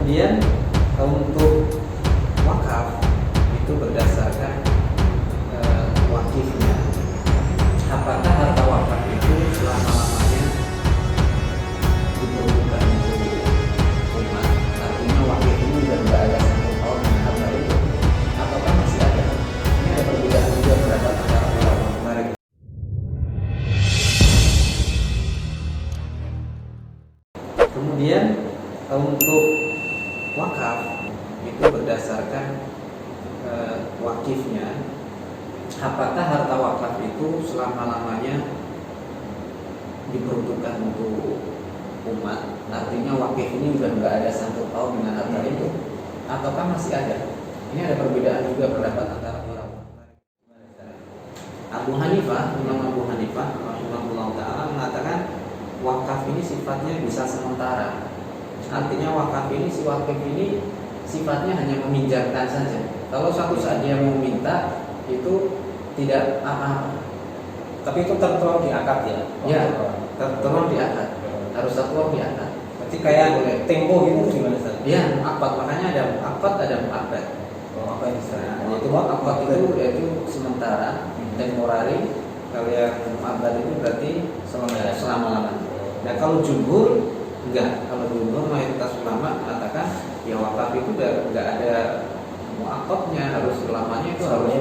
Kemudian untuk wakaf itu berdasarkan wakifnya. Apakah harta wakaf itu selama-lamanya diperuntukkan untuk umat? Artinya wakif ini sudah tidak ada satu tahun dengan harta itu, ataukah masih ada? Ini ada perbedaan juga pendapat antara ulama. Mari. Kemudian untuk wakaf itu berdasarkan wakifnya. Apakah harta wakaf itu selama-lamanya diperuntukkan untuk umat? Artinya wakif ini sudah tidak ada sangkut paut dengan harta itu, ataukah masih ada? Ini ada perbedaan juga pendapat antara ulama. Abu Hanifah, Imam Abu Hanifah rahimahullah ta'ala mengatakan wakaf ini sifatnya bisa sementara. Artinya wakaf ini, si wakif ini sifatnya hanya meminjamkan saja. Kalau suatu saat dia mau minta, itu tidak apa-apa. Tapi itu tertuang di akad ya? Ya, tertuang di akad. Harus tertuang di akad. Berarti kayak tempo gitu gimana Ustaz? Ya, akad. Makanya ada akad, ada mu'abbad. Oh, apa yang Ustaz? Yaitu akad itu yaitu sementara, temporary. Kalau yang mu'abbad itu berarti selama-lamanya. Nah, kalau jumhur enggak. Kalau jumhur mayoritas ulama mengatakan ya wakaf itu enggak ada mu'aqqadnya, harus selamanya itu harus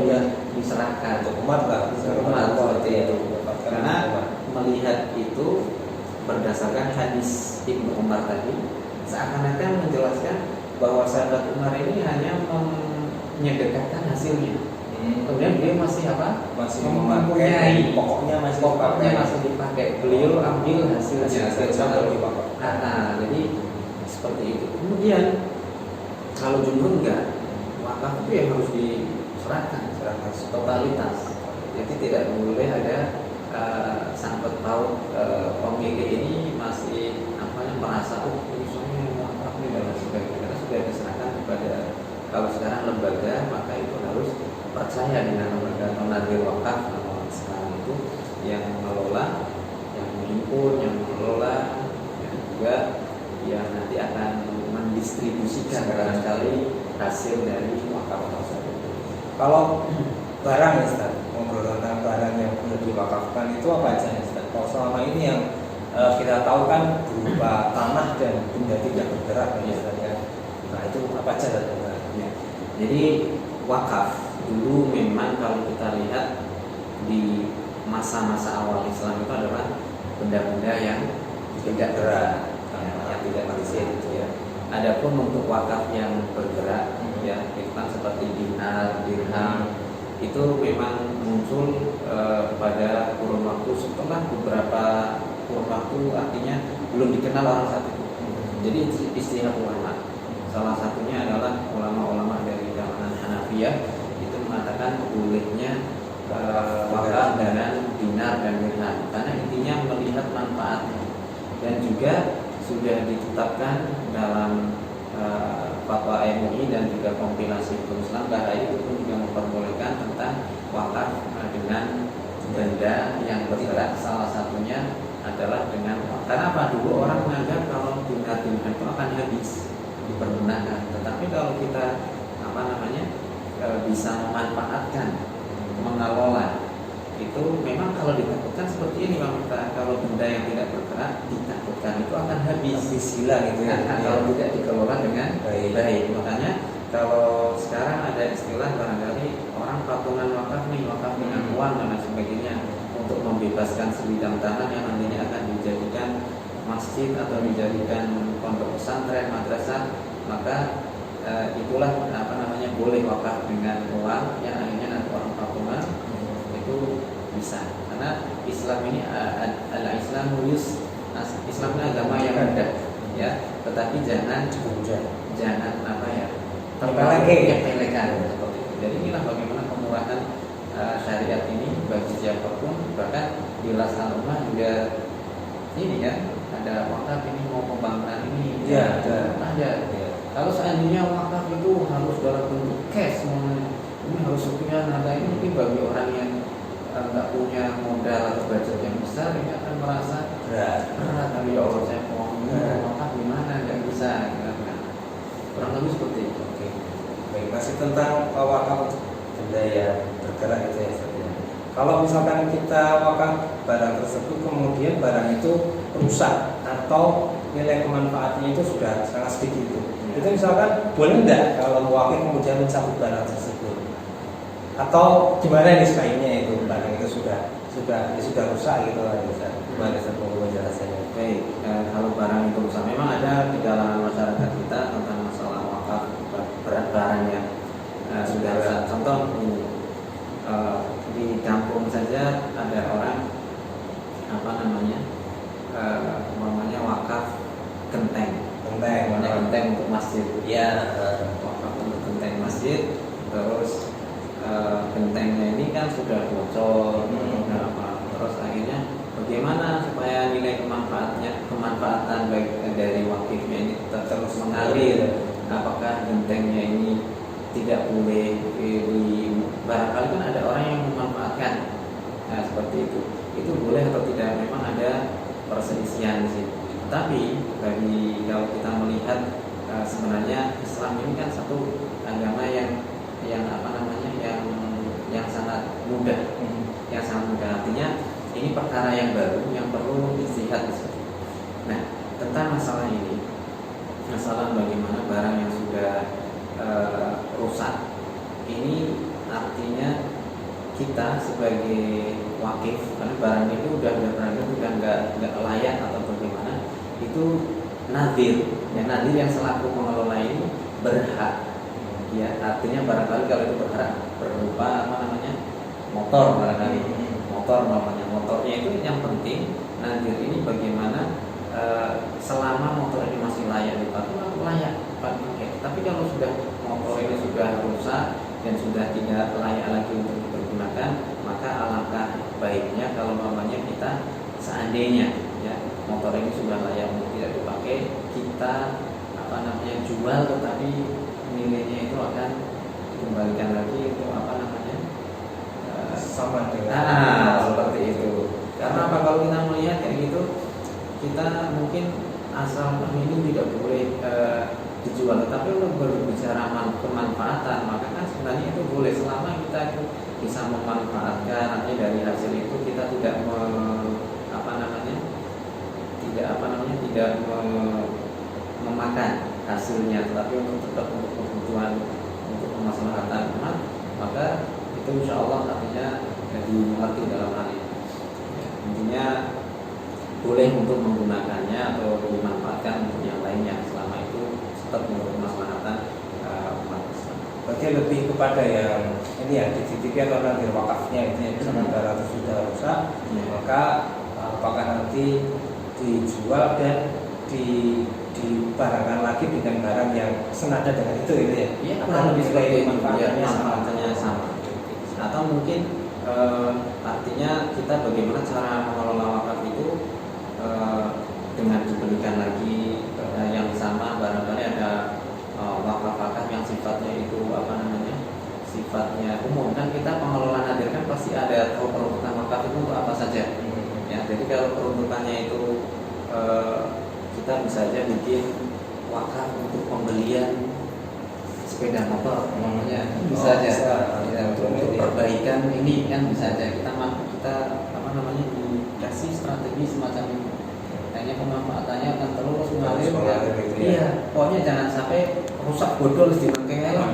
diserahkan untuk umat lah, umat seperti itu. Karena melihat itu berdasarkan hadis Ibnu Umar tadi, seakan-akan menjelaskan bahwa sahabat Umar ini hanya menyedekahkan hasilnya. Kemudian dia masih apa? Masih mempunyai pokoknya masih dipakai. Beliau ambil hasilnya. Jadi seperti itu. Kemudian kalau jumhur enggak, wakaf itu yang harus diserahkan totalitas. Jadi tidak boleh ada sangkut paut pemilik ini masih merasa ini soalnya wakaf ini dan sebagainya, karena sudah diserahkan kepada, kalau sekarang lembaga, maka itu harus percaya dengan lembaga penadir wakaf sekarang itu yang mengelola, yang menghimpun, yang mengelola, dan juga yang nanti akan mendistribusikan barangkali hasil dari wakaf tersebut. Kalau barang ya Ustaz, ngobrol tentang barang yang sudah diwakafkan itu apa aja ya Ustaz? Kalau selama ini yang kita tahu kan berupa tanah dan benda tidak bergerak ya Ustaz ya. Nah itu apa aja Ustaz? Ya. Jadi wakaf dulu memang kalau kita lihat di masa-masa awal Islam itu adalah benda-benda yang tidak gerak, yang tidak bersih itu ya. Adapun untuk wakaf yang bergerak ya, itu kan seperti dinar, dirham, itu memang muncul pada kurun waktu setelah beberapa kurun waktu, artinya belum dikenal orang saat itu. Jadi istilah ulama, salah satunya adalah ulama-ulama dari kalangan Hanafiyah itu mengatakan bolehnya wakaf dengan dinar dan dirham, karena intinya melihat manfaatnya, dan juga sudah ditetapkan dalam fatwa MUI dan juga kompilasi hukum Islam Bahaya itu pun juga memperbolehkan tentang wakaf dengan benda yang bergerak. Salah satunya adalah dengan, karena apa, dulu orang menganggap kalau dinar dirham itu akan habis dipergunakan, tetapi kalau kita bisa memanfaatkan, mengelola, itu memang kalau ditakutkan seperti ini Bang, kalau benda yang tidak bergerak ditakutkan itu akan habis hilang itu ya, kalau tidak dikelola dengan baik. Makanya kalau sekarang ada istilah barangkali orang patungan wakaf nih, wakaf dengan uang dan sebagainya, untuk membebaskan sebidang tanah yang nantinya akan dijadikan masjid atau dijadikan pondok pesantren, madrasah, maka itulah boleh wakaf dengan uang yang akhirnya nanti orang patungan itu bisa. Karena Islam ini al-Islam Islam ini agama yang mudah ya, tetapi jangan menyepelekan seperti itu. Jadi inilah bagaimana kemurahan syariat ini bagi siapapun. Bahkan di Las Al-Ummah juga ini ya, ada wakaf ini mau pembangunan ini ada. Kalau seandainya wakaf itu harus dalam bentuk cash, ini harus sekian, ada ini mungkin bagi orang yang nggak punya modal atau budget yang besar, ini akan merasa berat. Tapi ya Allah, saya mau wakaf gimana, nggak bisa. kurang lebih seperti itu. Oke. Baik, masih tentang wakaf benda yang bergerak itu ya Ustaz ya. Kalau misalkan kita wakaf barang tersebut kemudian barang itu rusak atau nilai kemanfaatannya itu sudah sangat sedikit itu misalkan boleh enggak kalau wakaf kemudian mencabut barang tersebut? Atau gimana ini sekalinya itu barang itu sudah rusak gitu kan Ustaz. Gimana Ustaz penjelasannya? Baik, kalau barang itu rusak, memang ada di kalangan masyarakat kita tentang masalah wakaf barang yang sudah rusak. Contoh ini, di kampung saja ada orang umpamanya wakaf genteng untuk masjid. Ya, Wakaf untuk genteng masjid, terus gentengnya ini kan sudah bocor, terus akhirnya bagaimana supaya nilai kemanfaatan baik dari wakifnya ini tetap terus mengalir? Apakah gentengnya ini tidak boleh barangkali kan ada orang yang memanfaatkan, seperti itu boleh atau tidak? Memang ada perselisihan di situ. Tapi kalau kita melihat sebenarnya Islam ini kan satu agama yang sangat mudah, artinya ini perkara yang baru yang perlu istihad di situ. Nah, tentang masalah ini, masalah bagaimana barang yang sudah rusak ini, artinya kita sebagai wakif, karena barang itu udah nggak layak atau bagaimana, itu nadir yang selaku pengelola ini berhak. Ya, artinya barangkali kalau itu berhak berupa motor, barangkali motornya itu yang penting nadir ini bagaimana selama motor ini masih layak dipakai, layak pakai. Tapi kalau sudah motor ini sudah rusak dan sudah tidak layak lagi untuk dipergunakan, maka alangkah baiknya kalau kita seandainya ya motor ini sudah layak untuk tidak dipakai, kita jual, tetapi nilainya itu akan dikembalikan lagi untuk sama dengan seperti itu. Karena kalau kita melihat kayak gitu, kita mungkin asal ini tidak boleh dijual, tetapi untuk berbicara kemanfaatan, maka kan sebenarnya itu boleh selama kita itu bisa memanfaatkan, artinya dari hasil itu kita tidak memakan hasilnya, tetapi tetap untuk kebutuhan, untuk kemaslahatan umat, maka itu insya Allah artinya dimengerti dalam hal ini. Intinya boleh untuk menggunakannya atau dimanfaatkan untuk yang lainnya selama itu tetap untuk kemaslahatan umat Islam. Berarti lebih kepada yang ini ya dititipi atau nanti wakafnya itu yang misalkan barang itu sudah rusak, maka apakah nanti dijual dan dibarangkan lagi dengan barang yang senada dengan itu ya? Iya, kurang lebih seperti itu. Manfaatnya sama. Atau mungkin artinya kita bagaimana cara mengelola wakaf itu dengan diberikan lagi yang sama, barangkali ada wakaf yang sifatnya itu sifatnya umum. Kan kita pengelola nadir kan pasti ada tahu peruntukan wakaf itu untuk apa saja. Ya, jadi kalau peruntukannya itu kita bisa aja bikin wakaf untuk pembelian sepeda motor, bisa aja. Ya, untuk perbaikan ini kan bisa aja kita dikasih strategi semacam ini. Kayaknya pemanfaatannya akan terus mengalir. Iya, pokoknya jangan sampai rusak bodol di bangkainya lah.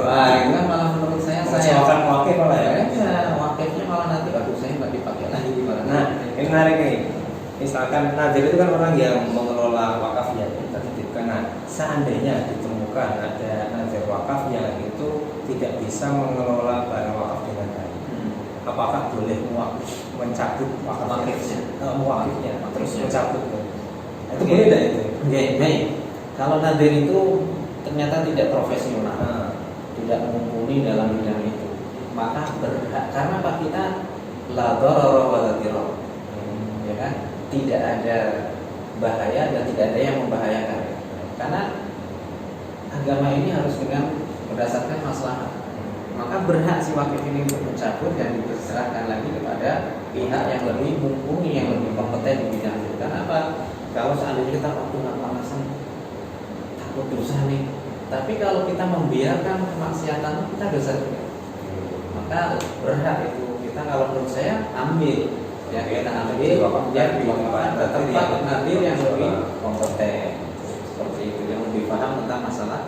Wah, itu kan malah menurut saya akan wakif malah ya. Wakifnya malah nanti saya nggak dipakai lagi gimana. Nah, ini menarik nih. Misalkan nadir itu kan orang yang mengelola wakaf yang tertitipkan. Nah, seandainya ditemukan ada nadir wakaf yang itu tidak bisa mengelola barang wakaf dengan baik, apakah boleh mencabut wakifnya terus mencabut? Itu boleh tidak itu? Baik. Kalau nadir itu ternyata tidak profesional, tidak mumpuni dalam bidang itu, maka berhak, karena Pak kita la darara wa la dirar, ya kan? Tidak ada bahaya dan tidak ada yang membahayakan. Karena agama ini harus dengan berdasarkan maslahat. Maka berhak si wakif ini untuk mencabut dan diserahkan lagi kepada pihak yang lebih mumpuni, yang lebih kompeten di bidang itu. Kenapa? Kalau seandainya kita waktu nggak panasan, takut dosa nih, Tapi kalau kita membiarkan kemaksiatan, kita dosa juga. Maka berhak itu kita, kalau menurut saya, ambil ya, kita ambil yang tempat ngambil yang lebih kompeten, seperti itu, yang lebih paham tentang masalah.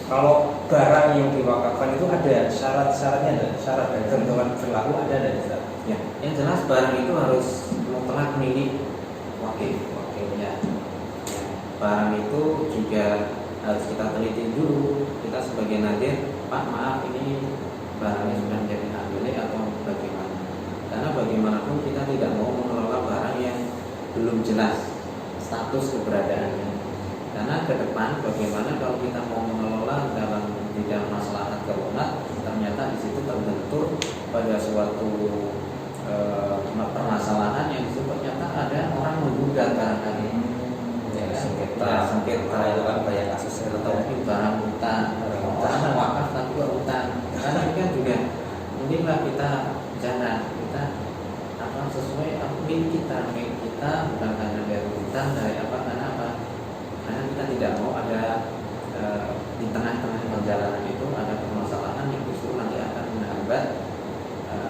Kalau barang yang diwakafkan itu ada syarat-syaratnya, ada syarat dan ketentuan berlaku ada dan tidak. Ya, yang jelas barang itu harus mutlak milik wakilnya. Ya, barang itu juga harus kita teliti dulu. Kita sebagai nadir, Pak maaf ini barangnya sudah menjadi hak milik atau bagaimana? Karena bagaimanapun kita tidak mau mengelola barang yang belum jelas status keberadaannya. Karena ke depan bagaimana kalau kita mau mengelola dalam bidang maslahat keuangan, ternyata di situ terbentur pada suatu permasalahan yang itu ternyata ada orang menggugat barangkali. Sengketa itu kan banyak kasusnya, atau mungkin barang hutang, barang wakaf tapi juga hutang. Karena ini kan juga mungkinlah kita jangan kita sesuai milik kita bukan karena dari hutang, dari apa, karena apa? Karena kita tidak mau ada di tengah-tengah perjalanan itu ada permasalahan yang justru nanti akan menghambat.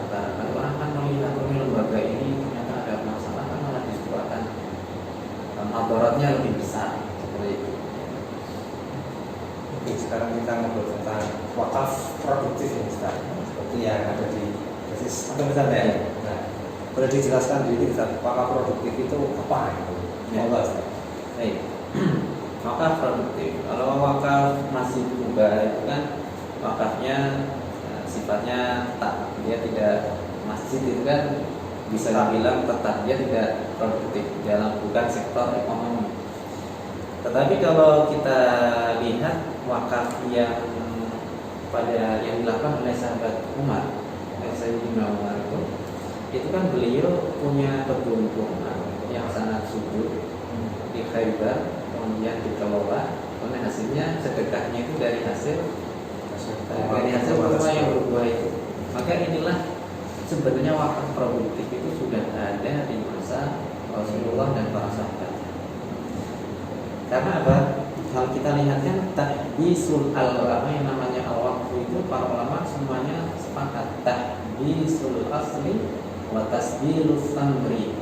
Barangkali orang akan melihat lembaga ini ternyata ada masalah, kan malah justru akan mudaratnya lebih besar seperti itu. Oke, sekarang kita ngobrol tentang wakaf produktif ya, Ustaz. Seperti yang ada di basis misalnya ya. Nah, boleh dijelaskan dulu Ustaz, wakaf produktif itu apa itu? Ya. Ustaz. Baik. Wakaf produktif. Kalau wakaf masih mubah itu kan wakafnya sifatnya tetap, dia tidak, masjid itu kan bisa dibilang tetap, dia tidak produktif dalam, bukan sektor ekonomi. Tetapi kalau kita lihat wakaf yang dilakukan oleh sahabat Umar, Sayyidina Umar itu kan beliau punya kebun yang sangat subur di Khaybar, kemudian dikelola, kemudian hasilnya sedekahnya itu dari hasil kurma yang berbuah itu. Maka inilah sebenarnya wakaf produktif itu sudah ada di masa Rasulullah dan para sahabat. Karena apa? Kalau kita lihat kan tahbisul al-ulama, yang namanya al-waqf itu para ulama semuanya sepakat tahbisul asli wa tasdilus samri,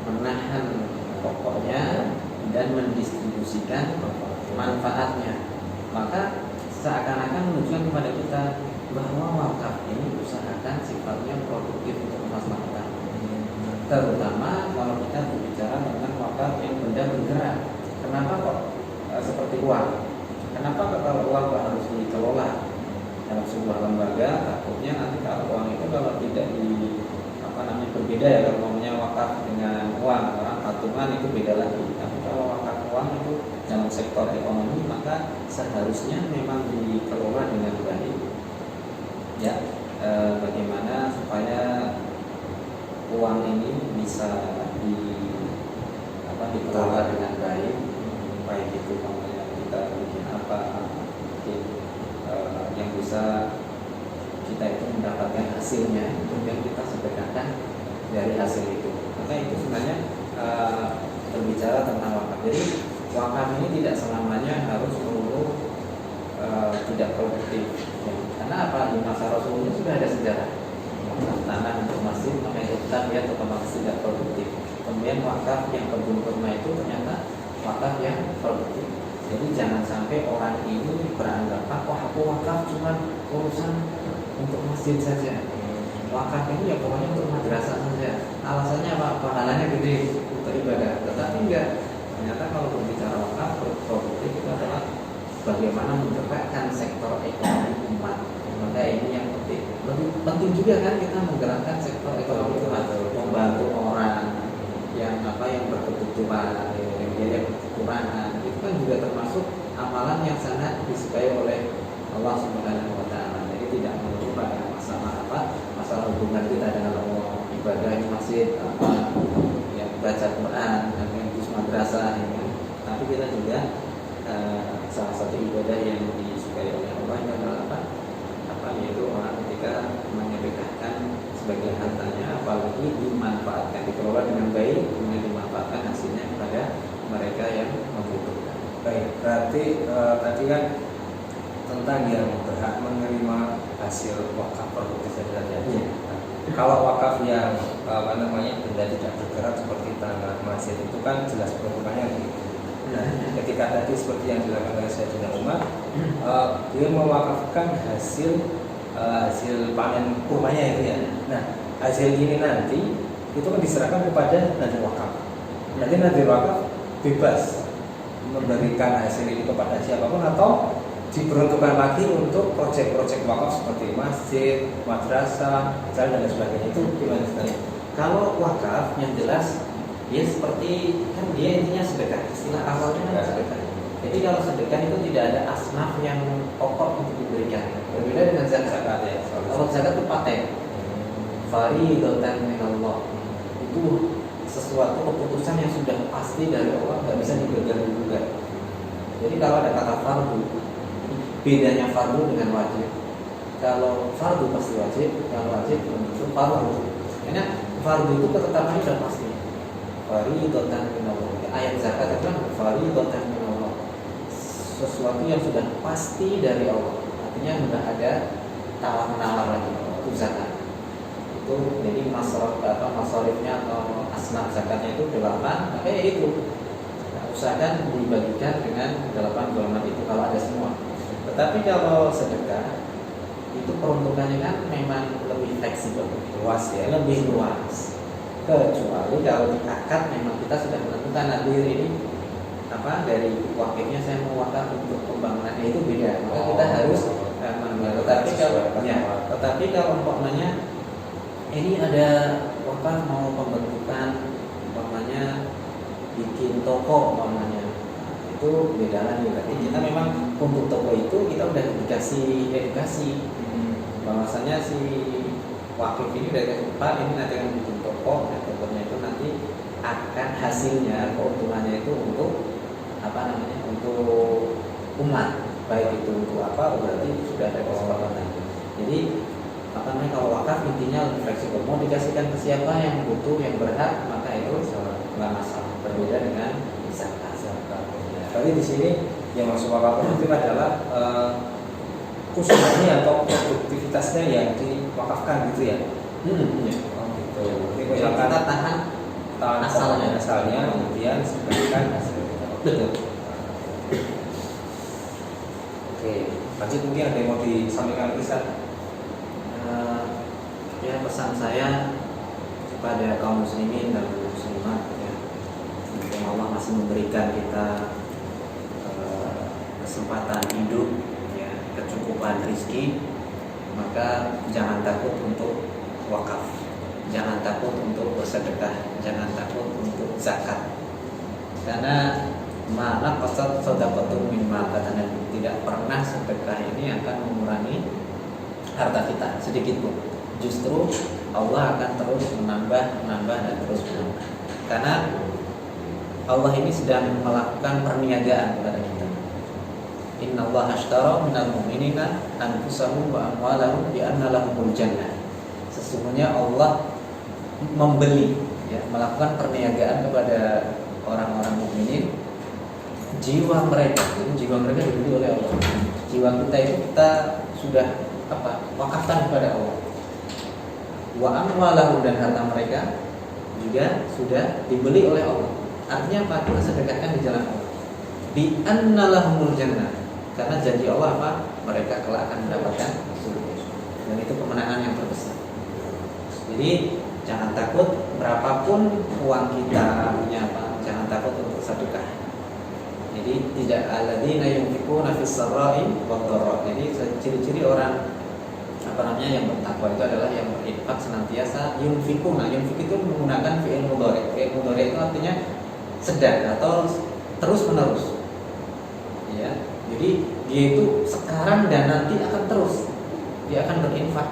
menahan pokoknya dan mendistribusikan manfaatnya. Maka seakan-akan menunjukkan kepada kita bahwa wakaf ini usahakan sifatnya produktif untuk kemaslahatan. Terutama kalau kita berbicara tentang wakaf yang benda bergerak. Kenapa kok seperti uang? Kenapa kalau uang harus dikelola dalam sebuah lembaga? Takutnya nanti kalau uang itu kalau tidak berbeda ya, kalau namanya wakaf dengan uang, orang patungan itu beda lagi. Tapi kalau wakaf uang itu dalam sektor ekonomi, maka seharusnya memang dikelola dengan baik. Ya, bagaimana supaya uang ini bisa dikelola dengan baik, baik itu namanya kita bikin apa, yang bisa kita itu mendapatkan hasilnya, kemudian kita sedekahkan dari hasil itu. Maka itu sebenarnya berbicara tentang wakaf. Jadi wakaf ini tidak selamanya harus melulu tidak produktif. Ya. Karena apa? Di masa Rasulullah sudah ada sejarah wakaf tanah untuk masjid, maka itu tetap ya otomatis tidak produktif. Kemudian wakaf yang kebun kurma itu ternyata wakaf yang produktif. Jadi jangan sampai orang ini beranggapan aku wakaf cuma urusan untuk masjid saja. Wakaf ini ya pokoknya untuk madrasah saja. Alasannya apa? Pahalanya gede untuk ibadah. Tetapi enggak. Ternyata kalau berbicara wakaf produktif itu adalah bagaimana menggerakkan sektor ekonomi umat. Maka ini yang penting. Lebih penting juga kan kita menggerakkan sektor ekonomi umat, membantu orang yang berkebutuhan, yang kekurangan. Itu kan juga termasuk amalan yang sangat disukai oleh Allah Subhanahu wa taala. Jadi tidak melulu pada masalah hubungan kita dengan Allah, ibadah di masjid, yang baca Quran, yang di madrasah, tapi kita juga salah satu ibadah yang disukai oleh Allah adalah yaitu orang ketika menyedekahkan sebagian hartanya, apalagi dimanfaatkan, dikelola dengan baik, kemudian dimanfaatkan hasilnya kepada mereka yang membutuhkan. Baik, berarti tadi kan tentang yang berhak menerima hasil wakaf produktif tadi. Iya. Kalau wakaf yang benda tidak bergerak seperti tanah, masjid itu kan jelas peruntukannya begitu. Nah, ketika tadi seperti yang dilakukan oleh Sayyidina Umar, dia mewakafkan hasil panen kurmanya itu ya. Nah, hasil ini nanti itu kan diserahkan kepada nadir wakaf. Nanti nadir wakaf bebas memberikan hasil ini kepada siapapun atau diperuntukkan lagi untuk proyek-proyek wakaf seperti masjid, madrasah, jalan dan sebagainya. Itu gimana sekali? Kalau wakaf yang jelas dia seperti kan dia intinya sedekah, istilah awalnya kan sedekah. Jadi kalau sedekah itu tidak ada asnaf yang pokok untuk diberikan. Berbeda dengan zakat. Ya. Kalau zakat itu paten. Fariidatan min Allah. Itu sesuatu keputusan yang sudah pasti dari Allah, nggak bisa digugat-gugat. Jadi kalau ada kata fardu, bedanya fardu dengan wajib. Kalau fardu pasti wajib, kalau wajib belum tentu fardu. Karena fardu itu ketetapannya sudah pasti. Fariidatan min Allah. Ayat zakat itu kan fariidatan min Allah. Sesuatu yang sudah pasti dari Allah. Artinya sudah ada tawar-menawar lagi itu zakat. Itu jadi masorifnya atau asnaf zakatnya itu 8, makanya itu usahakan dibagikan dengan 8 golongan itu kalau ada semua. Tetapi kalau sedekah itu peruntukannya kan memang lebih fleksibel, Luas ya. lebih luas. Kecuali kalau di akad memang kita sudah menentukan nadir ini dari wakilnya saya mau wakaf untuk pembangunan itu beda. Maka kita harus tetapi kalau umpamanya ini ada wakaf mau pembentukan umpamanya bikin toko umpamanya, itu beda lagi. Berarti kita memang untuk toko itu kita udah dikasih edukasi bahwasanya si wakif ini udah kasih Pak ini nanti akan bikin toko, dan tokonya itu nanti akan hasilnya keuntungannya itu untuk untuk umat, baik itu untuk apa berarti sudah ada kesepakatan. Jadi kalau wakaf intinya lebih fleksibel, mau dikasihkan ke siapa yang butuh, yang berhak, maka itu nggak masalah. Berbeda dengan zakat. Jadi di sini yang masuk wakaf produktif adalah usahanya atau produktivitasnya yang diwakafkan gitu ya. Ya. Oh gitu. Jadi Jadi kita tahan asalnya, kemudian sebagian hasil. betul. Oke, lanjut mungkin ada yang mau disampaikan Ustaz? Ya pesan saya kepada kaum muslimin dan muslimat ya, yang Allah masih memberikan kita kesempatan hidup ya, kecukupan rezeki, maka jangan takut untuk wakaf, jangan takut untuk bersedekah, jangan takut untuk zakat. Karena mana qasad shadaqatun min ma, kata Nabi, tidak pernah sedekah ini akan mengurangi harta kita sedikit pun. Justru Allah akan terus menambah dan terus menambah. Karena Allah ini sedang melakukan perniagaan kepada kita. Innallaha ashtara minal mu'minina anfusahum wa amwalahum bi anna lahumul jannah. Sesungguhnya Allah membeli ya, melakukan perniagaan kepada orang-orang mukminin jiwa mereka. Jadi jiwa mereka dibeli oleh Allah. Jiwa kita itu kita sudah wakafkan kepada Allah. Wa amwalahum, dan harta mereka juga sudah dibeli oleh Allah. Artinya apa? Kita sedekahkan di jalan Allah. Bi anna lahumul jannah. Karena janji Allah apa? Mereka kelak akan mendapatkan surga. Dan itu kemenangan yang terbesar. Jadi jangan takut berapapun uang kita punya apa? Jangan takut untuk sedekah. Jadi tidak alladzina yunfiquna fis sarra'i wad dharra. Jadi ciri-ciri orang yang bertakwa itu adalah yang berinfak senantiasa yunfikuna. Yunfik itu menggunakan fi'il mudhari'. Fi'il mudhari' itu artinya sedang atau terus menerus. Ya. Jadi dia itu sekarang dan nanti akan terus dia akan berinfak.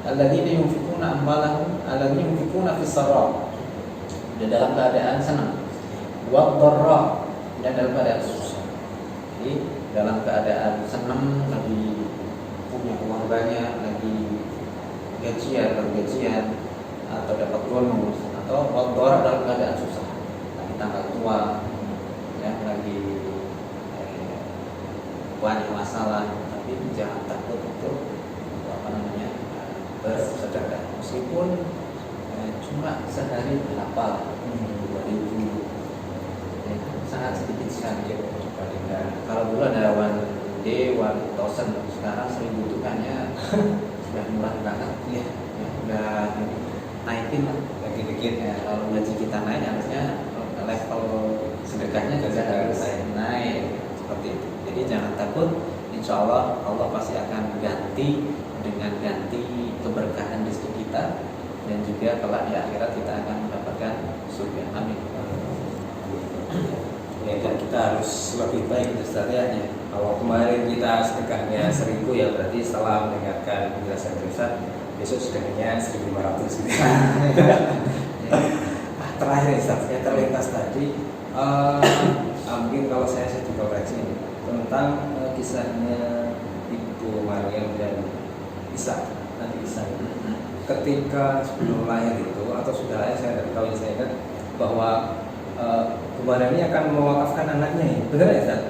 Alladzina yunfikuna amwalahum, alladzina yunfikuna fis sarra', dan dalam keadaan senang. Wad dharra, dan dalam keadaan susah. Jadi dalam keadaan senang lagi punya uang banyak, lagi gajian atau dapat bonus, atau wador dalam keadaan susah, lagi tanggal tua, ya, lagi banyak masalah, tapi jangan takut untuk bersedekah meskipun cuma sehari berapa 2000, ya, sangat sedikit sekali. Kalau dulu ada one day 1000, sekarang 1000 itu kayaknya sudah murah banget ya, udah naikin lagi dikit ya. Kalau gaji kita naik harusnya level sedekahnya juga harus naik seperti itu. Jadi jangan takut, insya Allah Allah pasti akan ganti dengan ganti keberkahan rezeki kita, dan juga kelak di akhirat kita akan mendapatkan surga. Amin. Ya, dan kita harus lebih baik Ustaz ya. Kalau kemarin kita sedekahnya 1000 ya, berarti setelah mendengarkan penjelasan Ustaz besok sedekahnya 1500 gitu. Terakhir Ustaz, saya terlintas tadi mungkin kalau saya juga koreksi ini tentang kisahnya Ibu Maryam dan Isa, Nabi Isa. Ketika sebelum lahir itu atau sudah lahir, saya tidak tahu, saya ingat bahwa Maryam ini akan mewakafkan anaknya ini, benar ya Ustaz?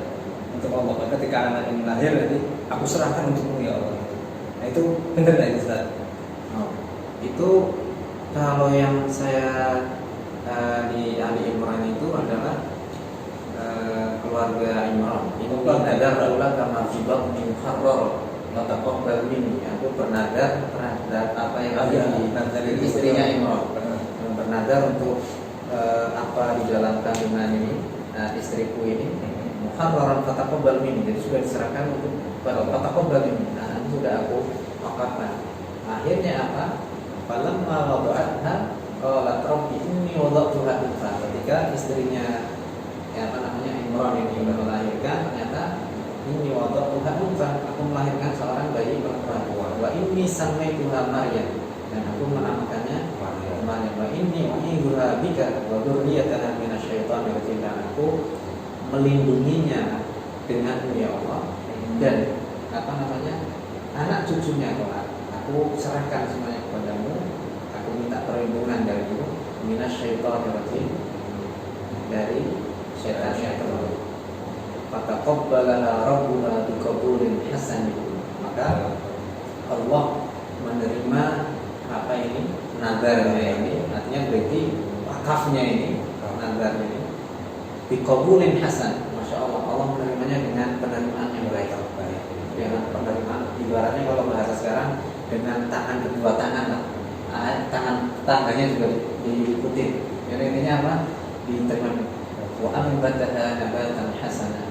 Untuk Allah. Ketika anak ini lahir, jadi aku serahkan untukmu ya Allah. Nah itu benar ya Ustaz? Oh, itu kalau yang saya di Ali Imran itu adalah keluarga Imran. Ini nadar ulah kama fibab min harrar mataqabbal minni. Aku bernadar terhadap apa yang ada dari istrinya Imran. Bernadar untuk apa di dalam kandungan ini, istriku ini muharraran fataqabbal minni. Jadi sudah diserahkan untuk fataqabbal minni. Nah, itu sudah aku wakafkan. Akhirnya apa? Falamma wada'atha qalat rabbi inni wada'tuha unsa. Ketika istrinya Imran ini sudah melahirkan, ternyata ini wada'tuha unsa, aku melahirkan seorang bayi perempuan. Wa inni sammaituha Maryam, dan aku menamakannya Maryam. Wa inni u'idzuha bika wa dzurriyyataha minasyaitonir rajim, dan aku melindunginya denganmu ya Allah, dan anak cucunya kelak aku serahkan semuanya kepadamu. Aku minta perlindungan darimu minasyaitonir rajim, dari setan-setan. Fataqabbalaha rabbuha biqabulin hasan. Maka Allah menerima apa ini, nazarnya ini, artinya berarti wakafnya ini, nazarnya ini biqabulin hasan. Masya Allah, Allah menerimanya dengan penerimaan yang baik. Dengan penerimaan, ibaratnya kalau bahasa sekarang dengan tangan, kedua tangan lah. Tangan tangannya juga diikuti. Jadi intinya apa? Diterima. Wa ambataha nabatan hasana,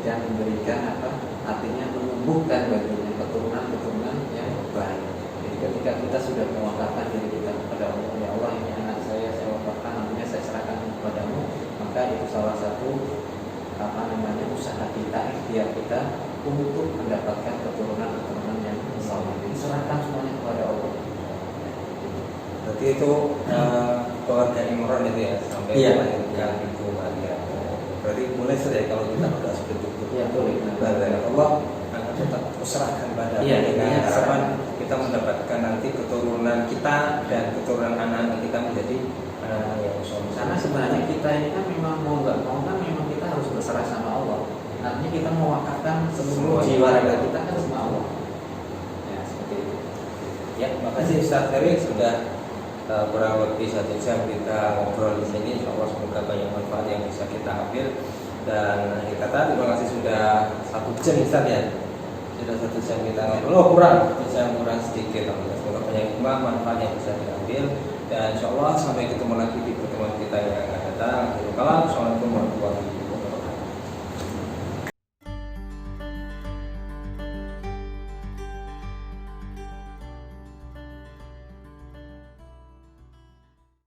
dan memberikan apa? Artinya menumbuhkan baginya keturunan-keturunan yang baik. Jadi ketika kita sudah mewakafkan diri kita kepada Allah, ya Allah ini anak saya wakafkan, namanya saya serahkan kepadamu, maka itu salah satu usaha kita, ikhtiar kita untuk mendapatkan keturunan-keturunan yang saleh. Diserahkan semuanya kepada Allah. Berarti itu keluarga Imran itu ya, sampai melahirkan Ibu Maryam. Berarti mulai saja kalau kita berdoa seperti itu. Ya boleh. Dari Allah akan tetap serahkan pada dengan harapan kita mendapatkan nanti keturunan kita dan keturunan anak-anak kita menjadi anak-anak yang soleh. Karena sebenarnya kita ini kan memang mau nggak mau kan memang kita harus berserah sama Allah. Artinya kita mewakafkan seluruh jiwa raga kita kan sama Allah. Ya seperti itu. Ya, makasih Ustaz Heri sudah kurang lebih 1 jam kita ngobrol di sini. Insyaallah semoga banyak manfaat yang bisa kita ambil. Dan akhir kata terima kasih sudah 1 jam Ustaz ya. Sudah 1 jam kita ngobrol, kurang sedikit. Semoga banyak manfaat yang bisa diambil. Dan insyaallah sampai ketemu lagi di pertemuan kita yang akan datang. Kalau